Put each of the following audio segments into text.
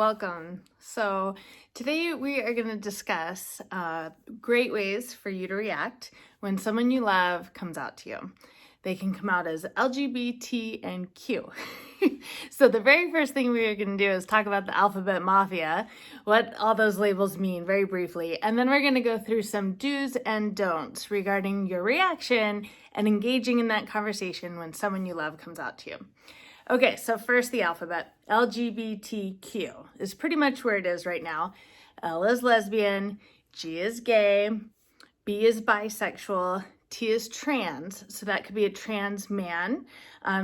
welcome. So today we are going to discuss great ways for you to react when someone you love comes out to you. They can come out as LGBT and Q. So the very first thing we are going to do is talk about the alphabet mafia, what all those labels mean very briefly, and then we're going to go through some do's and don'ts regarding your reaction and engaging in that conversation when someone you love comes out to you. Okay, so first the alphabet. LGBTQ is pretty much where it is right now. L is lesbian, G is gay, B is bisexual, T is trans, so that could be a trans man,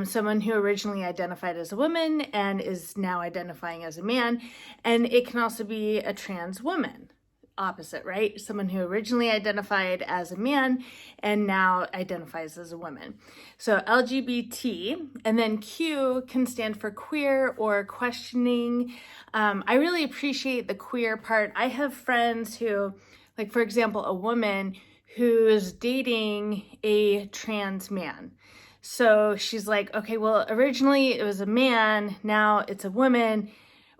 someone who originally identified as a woman and is now identifying as a man, and it can also be a trans woman. Opposite, right? Someone who originally identified as a man and now identifies as a woman. So LGBT, and then Q can stand for queer or questioning. I really appreciate the queer part. I have friends who, like for example, a woman who's dating a trans man. So she's like, okay, well, originally it was a man, now it's a woman.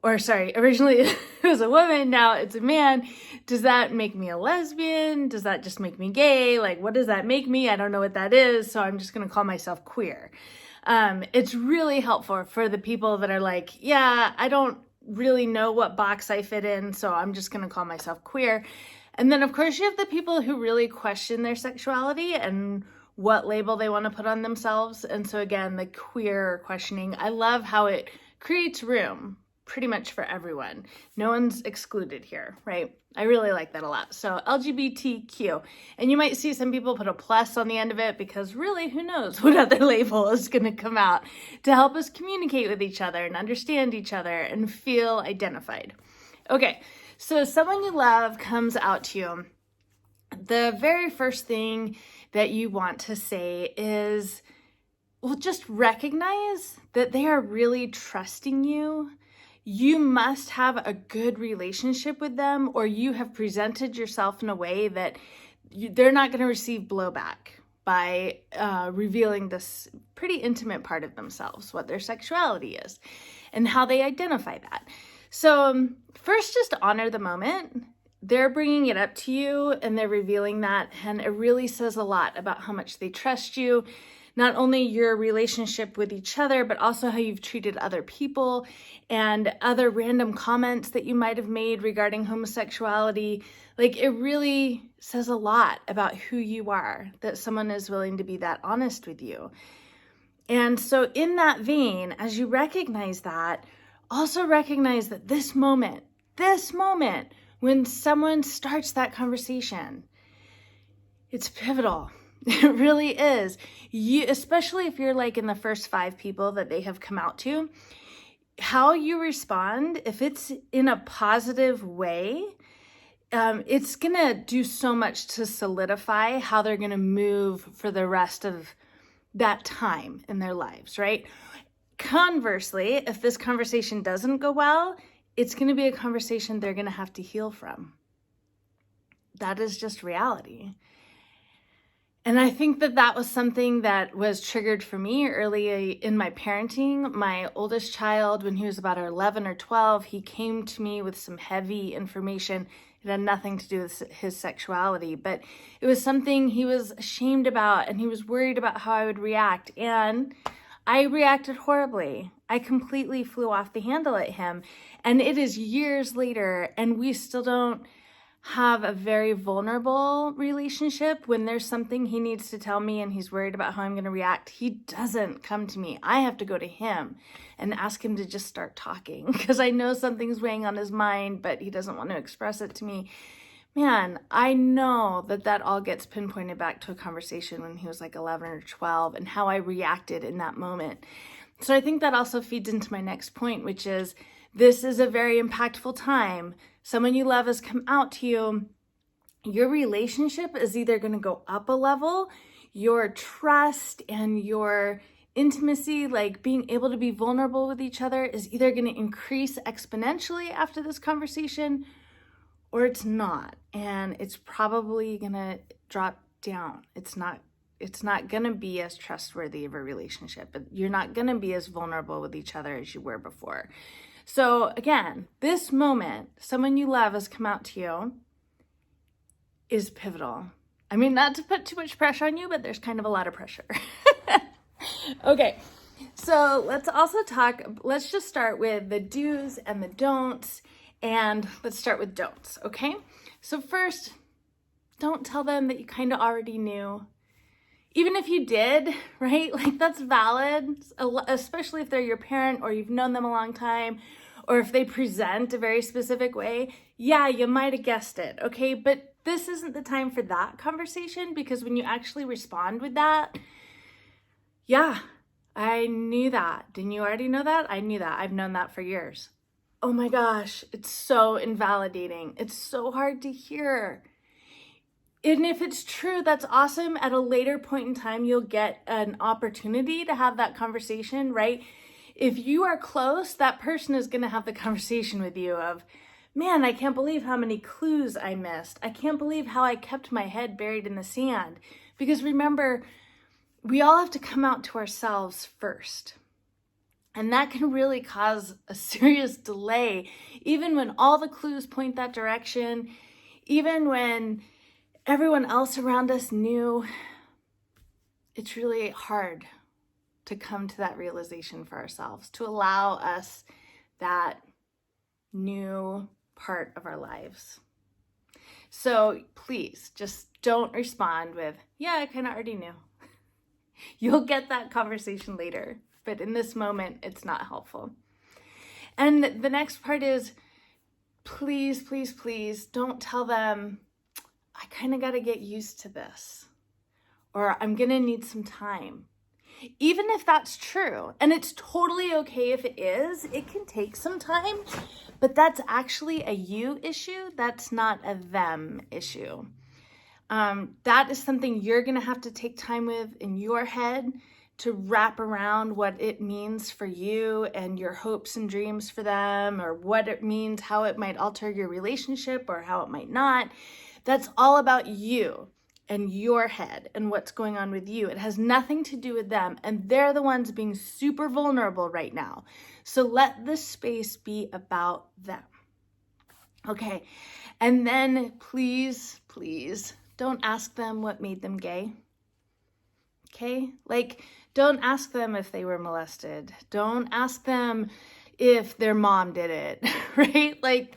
Or sorry, originally it was a woman, now it's a man. Does that make me a lesbian? Does that just make me gay? Like, what does that make me? I don't know what that is, so I'm just gonna call myself queer. It's really helpful for the people that are like, yeah, I don't really know what box I fit in, so I'm just gonna call myself queer. And then of course you have the people who really question their sexuality and what label they wanna put on themselves. And so again, the queer questioning, I love how it creates room pretty much for everyone. No one's excluded here, right? I really like that a lot. So LGBTQ, and you might see some people put a plus on the end of it because really, who knows what other label is going to come out to help us communicate with each other and understand each other and feel identified. Okay, so someone you love comes out to you. The very first thing that you want to say is, well, just recognize that they are really trusting you. You must have a good relationship with them, or you have presented yourself in a way that they're not going to receive blowback by revealing this pretty intimate part of themselves, what their sexuality is and how they identify that. So first, just honor the moment. They're bringing it up to you and they're revealing that, and it really says a lot about how much they trust you. Not only your relationship with each other, but also how you've treated other people and other random comments that you might have made regarding homosexuality. Like, it really says a lot about who you are, that someone is willing to be that honest with you. And so in that vein, as you recognize that, also recognize that this moment, when someone starts that conversation, it's pivotal. It really is. You, especially if you're like in the first 5 people that they have come out to, how you respond, if it's in a positive way, it's gonna do so much to solidify how they're gonna move for the rest of that time in their lives, right? Conversely, if this conversation doesn't go well, it's gonna be a conversation they're gonna have to heal from. That is just reality. And I think that that was something that was triggered for me early in my parenting. My oldest child, when he was about 11 or 12, he came to me with some heavy information. It had nothing to do with his sexuality, but it was something he was ashamed about and he was worried about how I would react. And I reacted horribly. I completely flew off the handle at him. And it is years later and we still don't have a very vulnerable relationship. When there's something he needs to tell me and he's worried about how I'm going to react, he doesn't come to me. I have to go to him and ask him to just start talking because I know something's weighing on his mind, but he doesn't want to express it to me. Man, I know that that all gets pinpointed back to a conversation when he was like 11 or 12 and how I reacted in that moment. So I think that also feeds into my next point, which is this is a very impactful time. Someone you love has come out to you. Your relationship is either going to go up a level, your trust and your intimacy, like being able to be vulnerable with each other, is either going to increase exponentially after this conversation or it's not. And it's probably going to drop down. It's not going to be as trustworthy of a relationship. You're not going to be as vulnerable with each other as you were before. So again, this moment, someone you love has come out to you, is pivotal. I mean, not to put too much pressure on you, but there's kind of a lot of pressure. Okay, so let's just start with the do's and the don'ts, and let's start with don'ts, okay? So first, don't tell them that you kind of already knew. Even if you did, right? Like, that's valid, especially if they're your parent or you've known them a long time, or if they present a very specific way. Yeah, you might have guessed it, okay? But this isn't the time for that conversation, because when you actually respond with that, yeah, I knew that. Didn't you already know that? I knew that. I've known that for years. Oh my gosh, it's so invalidating. It's so hard to hear. And if it's true, that's awesome. At a later point in time, you'll get an opportunity to have that conversation, right? If you are close, that person is going to have the conversation with you of, man, I can't believe how many clues I missed. I can't believe how I kept my head buried in the sand. Because remember, we all have to come out to ourselves first. And that can really cause a serious delay, even when all the clues point that direction, even when everyone else around us knew. It's really hard to come to that realization for ourselves, to allow us that new part of our lives. So please just don't respond with, yeah, I kind of already knew. You'll get that conversation later, but in this moment, it's not helpful. And the next part is, please, please, please don't tell them, I kind of got to get used to this, or I'm going to need some time. Even if that's true, and it's totally okay if it is, it can take some time, but that's actually a you issue. That's not a them issue. That is something you're going to have to take time with in your head to wrap around what it means for you and your hopes and dreams for them, or what it means, how it might alter your relationship or how it might not. That's all about you and your head and what's going on with you. It has nothing to do with them, and they're the ones being super vulnerable right now. So let this space be about them. Okay, and then please, please don't ask them what made them gay. Okay, like, don't ask them if they were molested. Don't ask them if their mom did it, right? Like,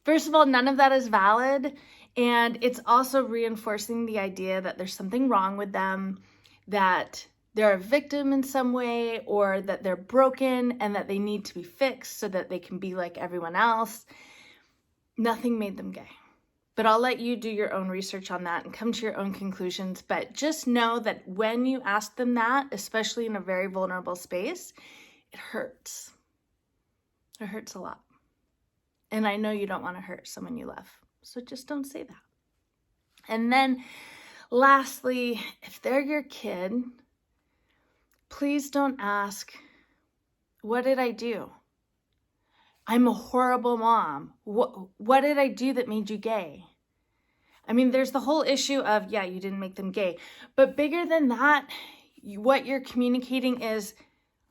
first of all, none of that is valid. And it's also reinforcing the idea that there's something wrong with them, that they're a victim in some way, or that they're broken and that they need to be fixed so that they can be like everyone else. Nothing made them gay. But I'll let you do your own research on that and come to your own conclusions. But just know that when you ask them that, especially in a very vulnerable space, it hurts. It hurts a lot. And I know you don't want to hurt someone you love. So just don't say that. And then lastly, if they're your kid, please don't ask, what did I do? I'm a horrible mom. What did I do that made you gay? I mean, there's the whole issue of, yeah, you didn't make them gay. But bigger than that, what you're communicating is,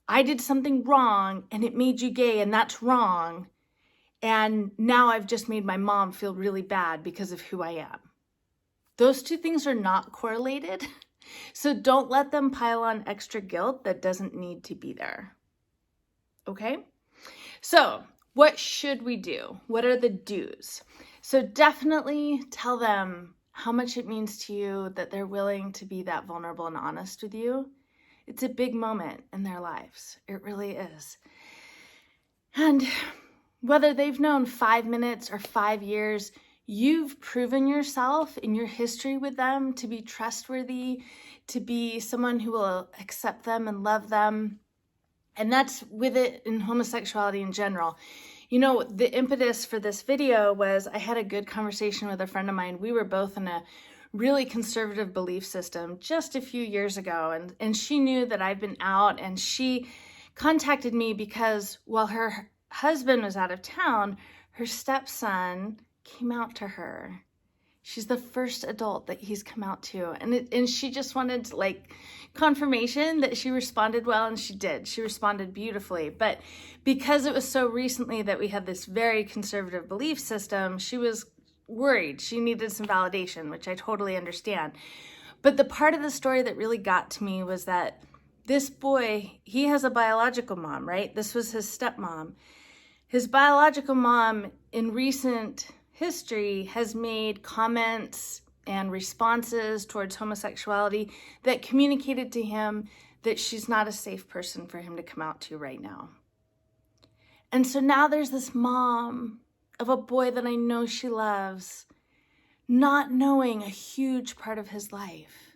I did something wrong and it made you gay, and that's wrong. And now I've just made my mom feel really bad because of who I am. Those two things are not correlated. So don't let them pile on extra guilt that doesn't need to be there. Okay? So what should we do? What are the do's? So definitely tell them how much it means to you that they're willing to be that vulnerable and honest with you. It's a big moment in their lives. It really is. And whether they've known 5 minutes or 5 years, you've proven yourself in your history with them to be trustworthy, to be someone who will accept them and love them. And that's with it in homosexuality in general. You know, the impetus for this video was I had a good conversation with a friend of mine. We were both in a really conservative belief system just a few years ago. And she knew that I'd been out, and she contacted me because while her husband was out of town, her stepson came out to her She's the first adult that he's come out to. And she just wanted like confirmation that she responded well, and she did. She responded beautifully. But because it was so recently that we had this very conservative belief system, she was worried. She needed some validation, which I totally understand. But the part of the story that really got to me was that this boy, he has a biological mom, right? This was his stepmom. His biological mom in recent history has made comments and responses towards homosexuality that communicated to him that she's not a safe person for him to come out to right now. And so now there's this mom of a boy that I know she loves, not knowing a huge part of his life.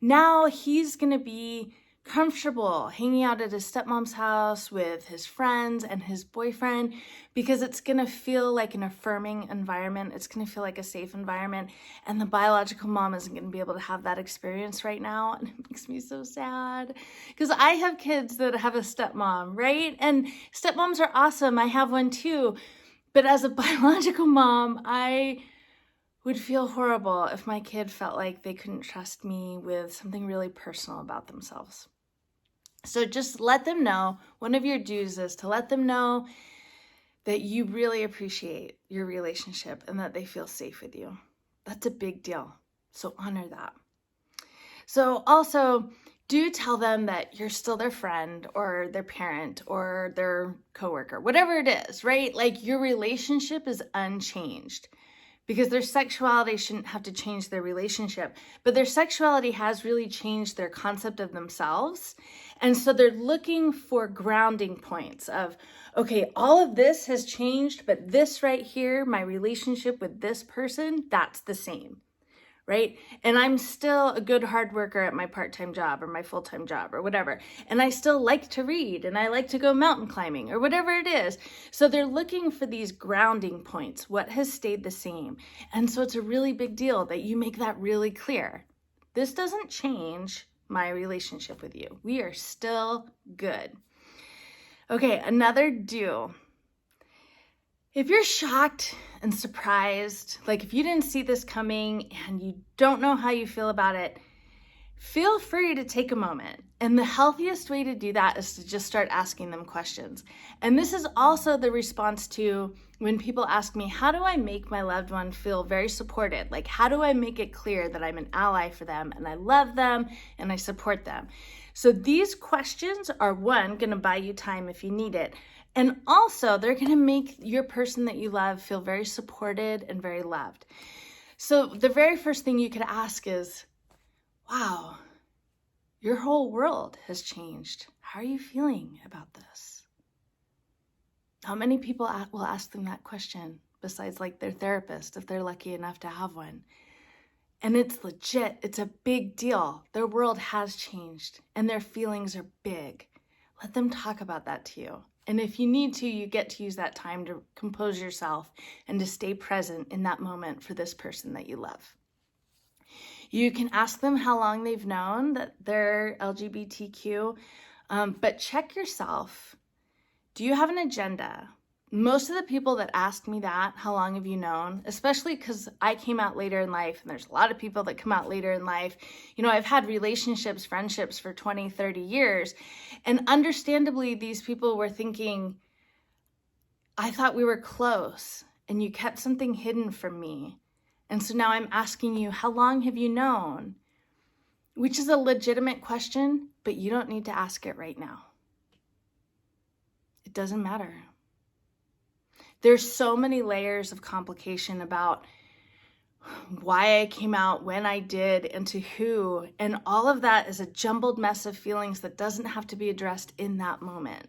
Now he's going to be comfortable hanging out at his stepmom's house with his friends and his boyfriend because it's going to feel like an affirming environment. It's going to feel like a safe environment. And the biological mom isn't going to be able to have that experience right now. And it makes me so sad because I have kids that have a stepmom, right? And stepmoms are awesome. I have one too. But as a biological mom, I would feel horrible if my kid felt like they couldn't trust me with something really personal about themselves. So just let them know, one of your dues is to let them know that you really appreciate your relationship and that they feel safe with you. That's a big deal. So honor that. So also do tell them that you're still their friend or their parent or their coworker, whatever it is, right? Like your relationship is unchanged. Because their sexuality shouldn't have to change their relationship, but their sexuality has really changed their concept of themselves. And so they're looking for grounding points of, okay, all of this has changed, but this right here, my relationship with this person, that's the same, right? And I'm still a good hard worker at my part-time job or my full-time job or whatever. And I still like to read and I like to go mountain climbing or whatever it is. So they're looking for these grounding points. What has stayed the same? And so it's a really big deal that you make that really clear. This doesn't change my relationship with you. We are still good. Okay, another do. If you're shocked and surprised, like if you didn't see this coming and you don't know how you feel about it, feel free to take a moment. And the healthiest way to do that is to just start asking them questions. And this is also the response to when people ask me, how do I make my loved one feel very supported? Like, how do I make it clear that I'm an ally for them and I love them and I support them? So these questions are, one, going to buy you time if you need it. And also, they're going to make your person that you love feel very supported and very loved. So the very first thing you could ask is, wow, your whole world has changed. How are you feeling about this? How many people will ask them that question besides like their therapist, if they're lucky enough to have one? And it's legit. It's a big deal. Their world has changed and their feelings are big. Let them talk about that to you. And if you need to, you get to use that time to compose yourself and to stay present in that moment for this person that you love. You can ask them how long they've known that they're LGBTQ, but check yourself. Do you have an agenda? Most of the people that ask me that, how long have you known, especially because I came out later in life, and there's a lot of people that come out later in life. You know, I've had relationships, friendships for 20, 30 years. And understandably, these people were thinking, I thought we were close and you kept something hidden from me. And so now I'm asking you, how long have you known? Which is a legitimate question, but you don't need to ask it right now. It doesn't matter. There's so many layers of complication about why I came out, when I did, and to who. And all of that is a jumbled mess of feelings that doesn't have to be addressed in that moment.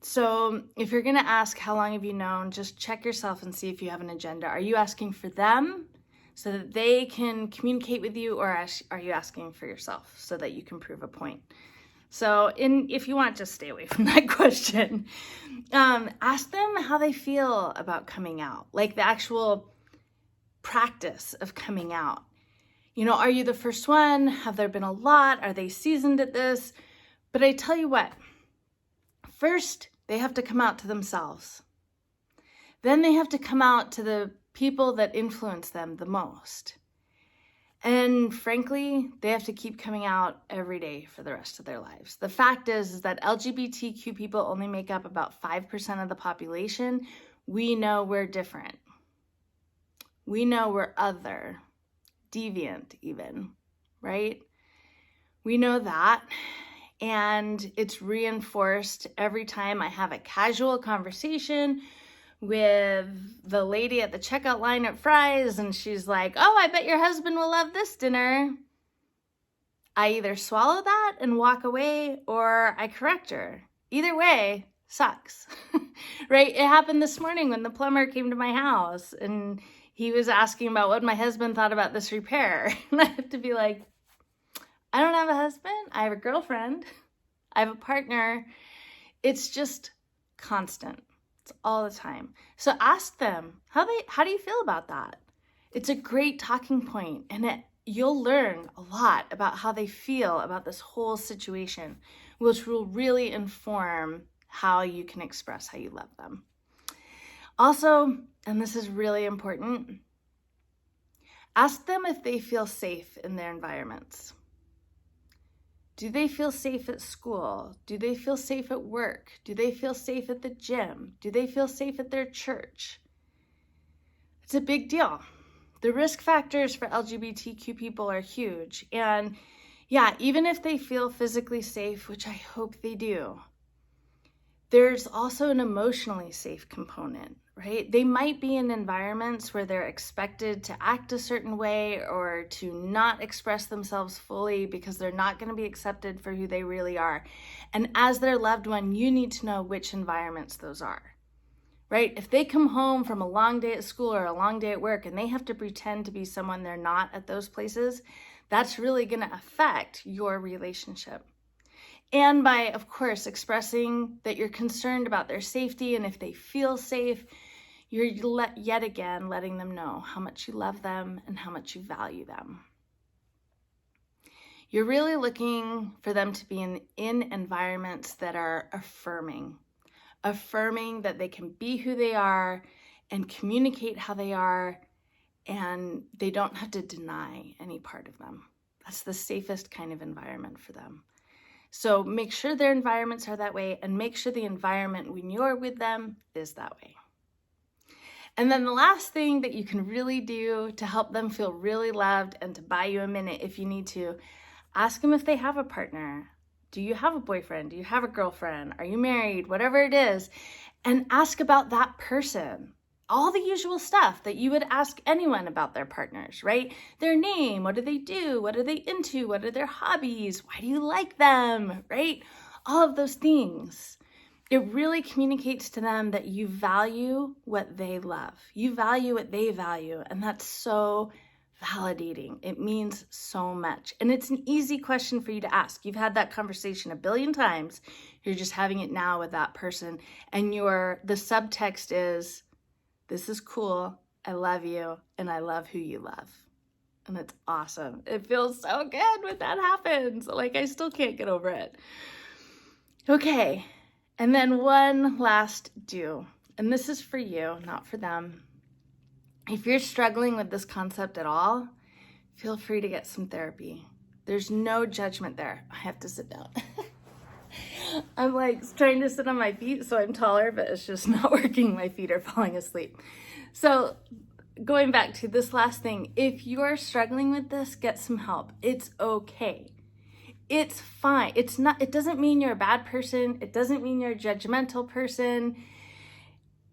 So if you're going to ask how long have you known, just check yourself and see if you have an agenda. Are you asking for them so that they can communicate with you, or are you asking for yourself so that you can prove a point? So if you want, just stay away from that question. Ask them how they feel about coming out, like the actual practice of coming out. You know, are you the first one? Have there been a lot? Are they seasoned at this? But I tell you what, first they have to come out to themselves. Then they have to come out to the people that influence them the most. And frankly, they have to keep coming out every day for the rest of their lives. The fact is that LGBTQ people only make up about 5% of the population. We know we're different. We know we're other, deviant even, right? We know that. And it's reinforced every time I have a casual conversation with the lady at the checkout line at Fry's, and she's like, oh, I bet your husband will love this dinner. I either swallow that and walk away, or I correct her. Either way, sucks, right? It happened this morning when the plumber came to my house, and he was asking about what my husband thought about this repair. And I have to be like, I don't have a husband. I have a girlfriend. I have a partner. It's just constant. All the time. So ask them, how do you feel about that? It's a great talking point, and you'll learn a lot about how they feel about this whole situation, which will really inform how you can express how you love them. Also, and this is really important, ask them if they feel safe in their environments. Do they feel safe at school? Do they feel safe at work? Do they feel safe at the gym? Do they feel safe at their church? It's a big deal. The risk factors for LGBTQ people are huge. And yeah, even if they feel physically safe, which I hope they do, there's also an emotionally safe component, right? They might be in environments where they're expected to act a certain way or to not express themselves fully because they're not going to be accepted for who they really are. And as their loved one, you need to know which environments those are, right? If they come home from a long day at school or a long day at work and they have to pretend to be someone they're not at those places, that's really going to affect your relationship. And by, of course, expressing that you're concerned about their safety, and if they feel safe, you're yet again letting them know how much you love them and how much you value them. You're really looking for them to be in environments that are affirming that they can be who they are and communicate how they are, and they don't have to deny any part of them. That's the safest kind of environment for them. So make sure their environments are that way, and make sure the environment when you're with them is that way. And then the last thing that you can really do to help them feel really loved and to buy you a minute if you need to, ask them if they have a partner. Do you have a boyfriend? Do you have a girlfriend? Are you married? Whatever it is. And ask about that person. All the usual stuff that you would ask anyone about their partners, right? Their name, what do they do? What are they into? What are their hobbies? Why do you like them, right? All of those things. It really communicates to them that you value what they love. You value what they value, and that's so validating. It means so much. And it's an easy question for you to ask. You've had that conversation a billion times. You're just having it now with that person, and the subtext is, this is cool, I love you, and I love who you love. And it's awesome. It feels so good when that happens. Like, I still can't get over it. Okay, and then one last do. And this is for you, not for them. If you're struggling with this concept at all, feel free to get some therapy. There's no judgment there. I have to sit down. I'm like trying to sit on my feet so I'm taller, but it's just not working. My feet are falling asleep. So going back to this last thing, if you're struggling with this, get some help. It's okay. It's fine. It doesn't mean you're a bad person. It doesn't mean you're a judgmental person.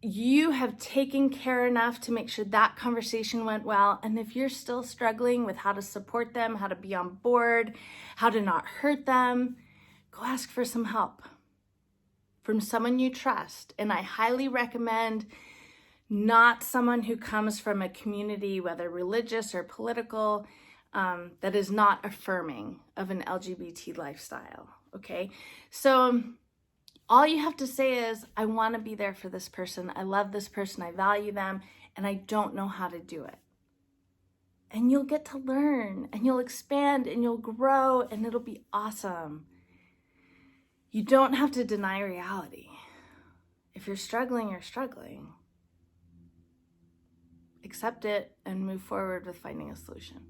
You have taken care enough to make sure that conversation went well. And if you're still struggling with how to support them, how to be on board, how to not hurt them, go ask for some help from someone you trust. And I highly recommend not someone who comes from a community, whether religious or political, that is not affirming of an LGBT lifestyle, okay? So all you have to say is, I want to be there for this person. I love this person. I value them, and I don't know how to do it. And you'll get to learn, and you'll expand, and you'll grow, and it'll be awesome. You don't have to deny reality. If you're struggling, you're struggling. accept it and move forward with finding a solution.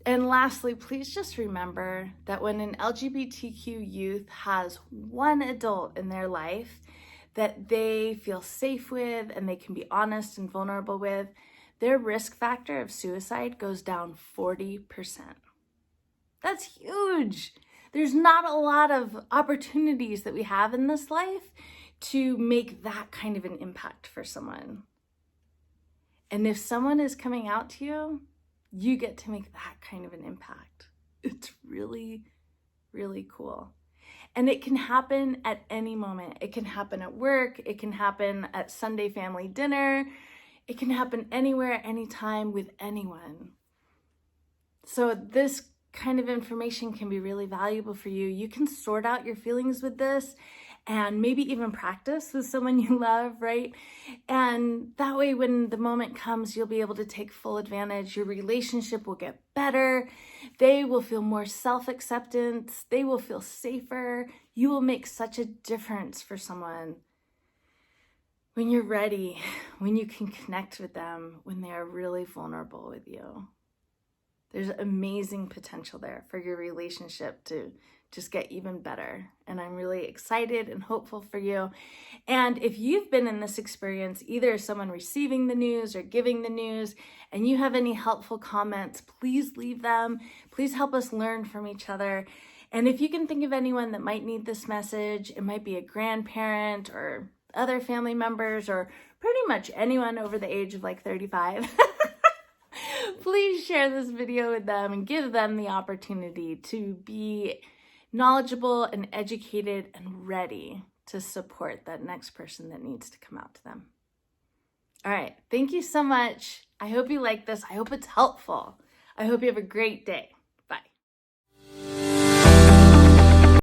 And lastly, please just remember that when an LGBTQ youth has one adult in their life that they feel safe with and they can be honest and vulnerable with, their risk factor of suicide goes down 40%. That's huge. There's not a lot of opportunities that we have in this life to make that kind of an impact for someone. And if someone is coming out to you, you get to make that kind of an impact. It's really, really cool. And it can happen at any moment. It can happen at work. It can happen at Sunday family dinner. It can happen anywhere, anytime, with anyone. So this kind of information can be really valuable for you. You can sort out your feelings with this and maybe even practice with someone you love, right? And that way, when the moment comes, you'll be able to take full advantage. Your relationship will get better. They will feel more self-acceptance. They will feel safer. You will make such a difference for someone when you're ready, when you can connect with them, when they are really vulnerable with you. There's amazing potential there for your relationship to just get even better. And I'm really excited and hopeful for you. And if you've been in this experience, either someone receiving the news or giving the news, and you have any helpful comments, please leave them. Please help us learn from each other. And if you can think of anyone that might need this message, it might be a grandparent or other family members or pretty much anyone over the age of like 35. Please share this video with them and give them the opportunity to be knowledgeable and educated and ready to support that next person that needs to come out to them. All right, thank you so much. I hope you like this. I hope it's helpful. I hope you have a great day.